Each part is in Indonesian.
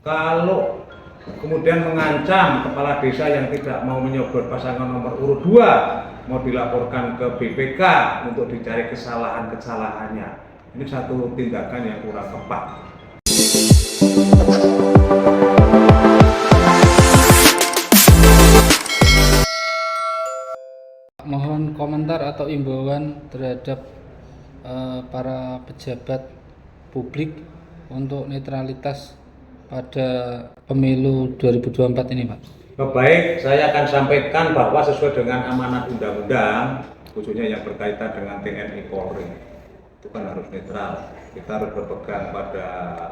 Kalau kemudian mengancam kepala desa yang tidak mau menyodor pasangan nomor urut 2 mau dilaporkan ke BPK untuk dicari kesalahan-kesalahannya. Ini satu tindakan yang kurang tepat. Mohon komentar atau imbauan terhadap para pejabat publik untuk netralitas pada pemilu 2024 ini, Pak. Baik, saya akan sampaikan bahwa sesuai dengan amanat undang-undang, khususnya yang berkaitan dengan TNI Polri, itu kan harus netral. Kita harus berpegang pada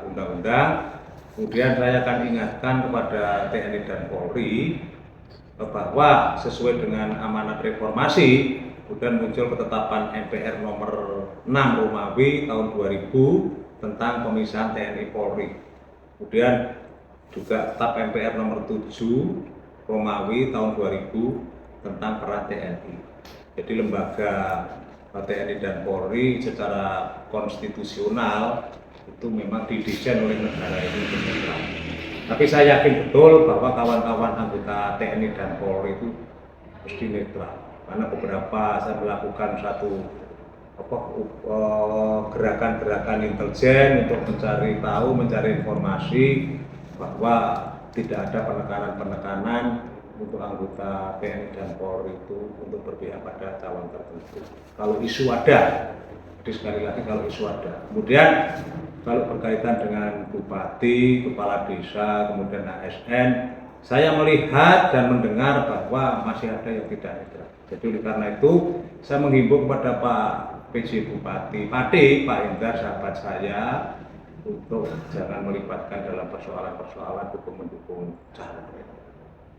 undang-undang. Kemudian saya akan ingatkan kepada TNI dan Polri bahwa sesuai dengan amanat reformasi, kemudian muncul ketetapan MPR nomor 6 Romawi tahun 2000 tentang pemisahan TNI Polri. Kemudian juga tetap MPR nomor 7 Romawi tahun 2000 tentang peran TNI. Jadi lembaga TNI dan Polri secara konstitusional itu memang didesain oleh negara ini untuk netral. Tapi saya yakin betul bahwa kawan-kawan anggota TNI dan Polri itu mesti netral. Karena beberapa saya melakukan satu gerakan-gerakan intelijen untuk mencari tahu, mencari informasi bahwa tidak ada penekanan-penekanan untuk anggota TNI dan Polri itu untuk berpihak pada calon tertentu. Kalau isu ada, jadi sekali lagi kalau isu ada. Kemudian kalau berkaitan dengan bupati, kepala desa, kemudian ASN, saya melihat dan mendengar bahwa masih ada yang tidak netral. Jadi oleh karena itu saya menghimbau kepada Pak PJ Bupati Pati, Pak Indra, sahabat saya, untuk jangan melibatkan dalam persoalan-persoalan dukung-mendukung calon.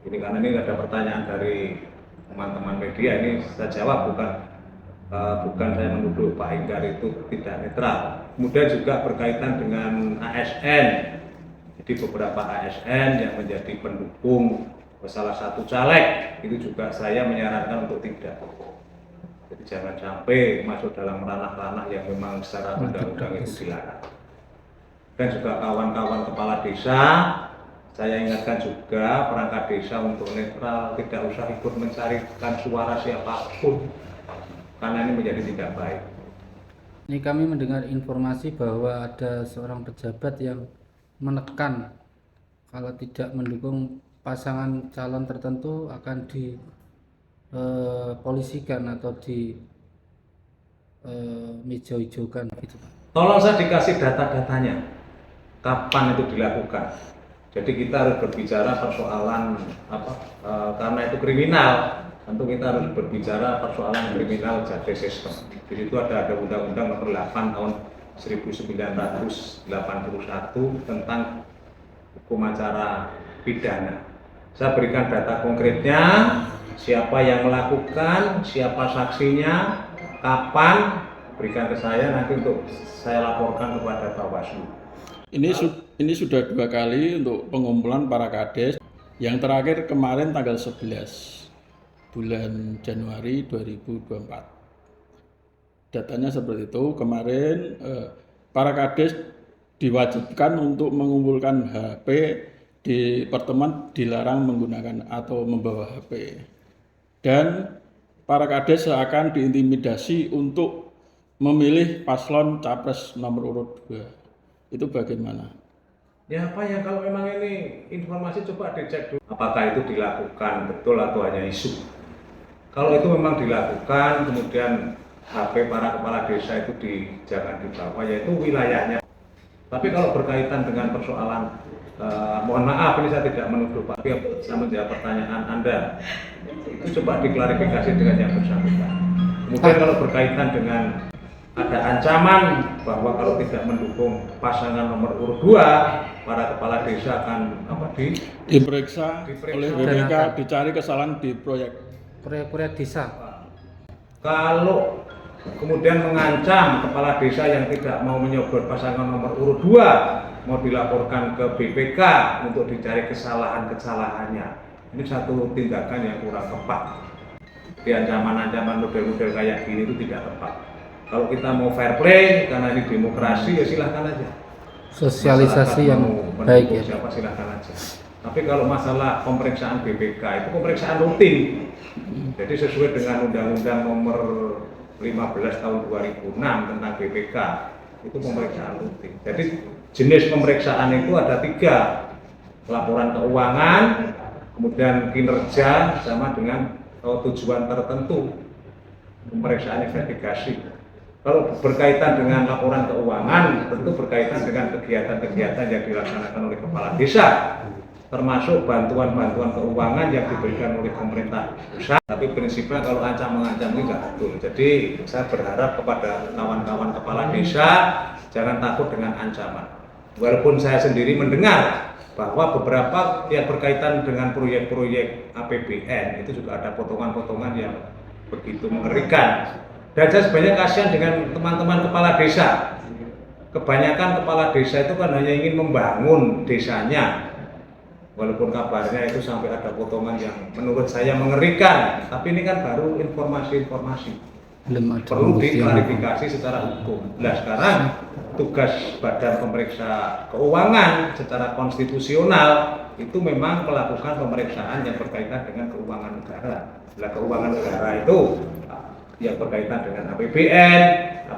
Ini karena ini ada pertanyaan dari teman-teman media, ini saya jawab bukan saya menuduh Pak Indra itu tidak netral. Kemudian juga berkaitan dengan ASN. Jadi beberapa ASN yang menjadi pendukung salah satu caleg itu juga saya menyarankan untuk tidak. Jadi jangan sampai masuk dalam ranah-ranah yang memang secara undang-undang itu dilarang. Dan juga kawan-kawan kepala desa, saya ingatkan juga perangkat desa untuk netral, tidak usah ikut mencarikan suara siapapun, karena ini menjadi tidak baik. Ini kami mendengar informasi bahwa ada seorang pejabat yang menekan kalau tidak mendukung pasangan calon tertentu akan dipolisikan atau di hijau-hijaukan gitu, Pak. Tolong saya dikasih data-datanya, kapan itu dilakukan. Jadi kita harus berbicara persoalan karena itu kriminal. Tentu kita harus berbicara persoalan kriminal justice system. Di situ ada Undang-Undang Nomor 8 Tahun 1981 tentang hukum acara pidana. Saya berikan data konkretnya, siapa yang melakukan, siapa saksinya, kapan, berikan ke saya nanti untuk saya laporkan kepada Bawaslu. Ini sudah 2 kali untuk pengumpulan para kades. Yang terakhir kemarin tanggal 11 bulan Januari 2024. Datanya seperti itu. Kemarin para kades diwajibkan untuk mengumpulkan HP di pertemuan, dilarang menggunakan atau membawa HP. Dan para kades akan diintimidasi untuk memilih paslon capres nomor urut 2. Itu bagaimana? Ya apa ya, kalau memang ini informasi coba dicek dulu. Apakah itu dilakukan betul atau hanya isu? Kalau itu memang dilakukan, kemudian HP para kepala desa itu jangan dibawa, yaitu wilayahnya. Tapi kalau berkaitan dengan persoalan, mohon maaf ini saya tidak menuduh Pak, tapi saya menjawab pertanyaan Anda. Itu coba diklarifikasi dengan yang bersangkutan. Kemudian kalau berkaitan dengan ada ancaman bahwa kalau tidak mendukung pasangan nomor urut 2, para kepala desa akan diperiksa oleh BPK, dicari kesalahan di proyek desa. Kalau kemudian mengancam kepala desa yang tidak mau menyodor pasangan nomor urut 2 mau dilaporkan ke BPK untuk dicari kesalahan-kesalahannya, ini satu tindakan yang kurang tepat. Di ancaman-ancaman model-model kayak gini itu tidak tepat. Kalau kita mau fair play karena ini demokrasi, ya silahkan aja. Sosialisasi masyarakat yang mau baik mendukung ya. siapa silakan aja. Tapi kalau masalah pemeriksaan BPK itu pemeriksaan rutin. Jadi sesuai dengan Undang-Undang Nomor 15 Tahun 2006 tentang BPK itu pemeriksaan rutin. Jadi jenis pemeriksaan itu ada 3, laporan keuangan, kemudian kinerja, sama dengan tujuan tertentu pemeriksaan investigasi. Kalau berkaitan dengan laporan keuangan, tentu berkaitan dengan kegiatan-kegiatan yang dilaksanakan oleh kepala desa, termasuk bantuan-bantuan keuangan yang diberikan oleh pemerintah pusat. Tapi prinsipnya kalau ancam-mengancam ini nggak betul. Jadi saya berharap kepada kawan-kawan kepala desa jangan takut dengan ancaman. Walaupun saya sendiri mendengar bahwa beberapa yang berkaitan dengan proyek-proyek APBN itu juga ada potongan-potongan yang begitu mengerikan. Dan saya sebenarnya kasihan dengan teman-teman kepala desa. Kebanyakan kepala desa itu kan hanya ingin membangun desanya. Walaupun kabarnya itu sampai ada potongan yang menurut saya mengerikan, tapi ini kan baru informasi-informasi. Belum ada Perlu pembuktian. diklarifikasi secara hukum. Nah sekarang tugas Badan Pemeriksa Keuangan secara konstitusional itu memang melakukan pemeriksaan yang berkaitan dengan keuangan negara. Nah keuangan negara itu yang berkaitan dengan APBN,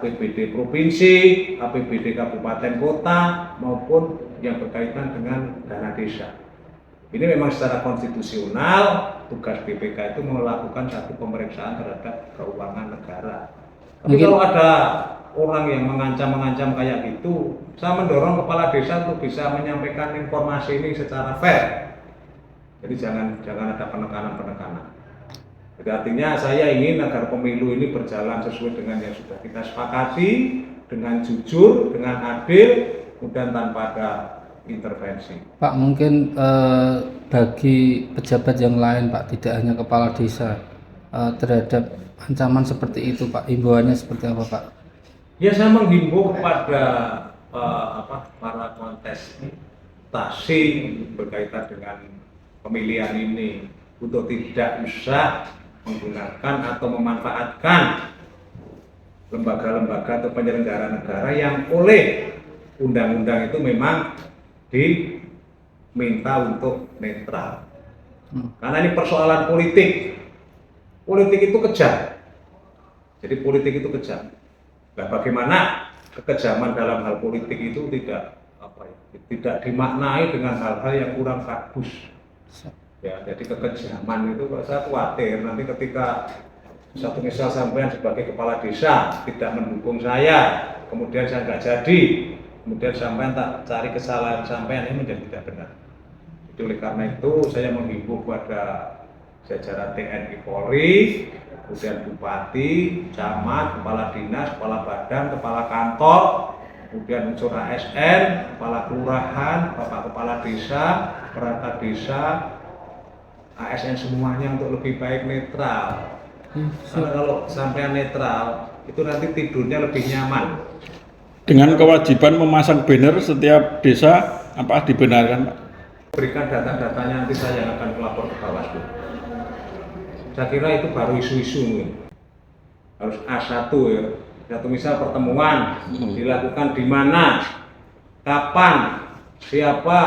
APBD provinsi, APBD kabupaten kota maupun yang berkaitan dengan dana desa. Ini memang secara konstitusional tugas BPK itu melakukan satu pemeriksaan terhadap keuangan negara. Tapi Mungkin- kalau ada orang yang mengancam kayak gitu, saya mendorong kepala desa untuk bisa menyampaikan informasi ini secara fair. Jadi jangan ada penekanan. Jadi artinya saya ingin agar pemilu ini berjalan sesuai dengan yang sudah kita sepakati, dengan jujur, dengan adil, kemudian tanpa ada intervensi. Pak, mungkin bagi pejabat yang lain Pak, tidak hanya kepala desa, terhadap ancaman seperti itu Pak, himbauannya seperti apa Pak? Ya saya menghimbau kepada para kontestasi berkaitan dengan pemilihan ini untuk tidak usah menggunakan atau memanfaatkan lembaga-lembaga atau penyelenggara negara yang oleh undang-undang itu memang diminta untuk netral. Karena ini persoalan politik. Politik itu kejam. Jadi politik itu kejam. Nah, bagaimana kekejaman dalam hal politik itu tidak dimaknai dengan hal-hal yang kurang bagus. Ya, jadi kekejaman itu saya khawatir nanti ketika satu misal sampean sebagai kepala desa tidak mendukung saya, kemudian saya nggak jadi, kemudian sampean tak cari kesalahan sampean, ini menjadi tidak benar. Jadi oleh karena itu saya menghimbau kepada jajaran TNI Polri, kemudian bupati, camat, kepala dinas, kepala badan, kepala kantor, kemudian unsur ASN, kepala kelurahan, bapak kepala desa, perangkat desa, ASN semuanya untuk lebih baik netral. Karena kalau sampai netral itu nanti tidurnya lebih nyaman. Dengan kewajiban memasang banner setiap desa, apa dibenarkan Pak? Berikan data-datanya, nanti saya yang akan melapor ke Bawaslu. Saya kira itu baru isu-isu mungkin. Harus A1 ya. Satu misal pertemuan dilakukan di mana, kapan, siapa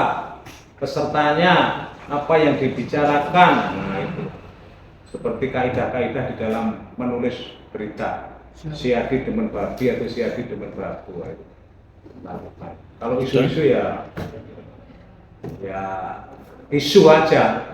pesertanya, apa yang dibicarakan. Nah itu seperti kaidah-kaidah di dalam menulis berita. Siadi demen babi atau siadi demen babu. Nah, kalau isu-isu ya isu aja.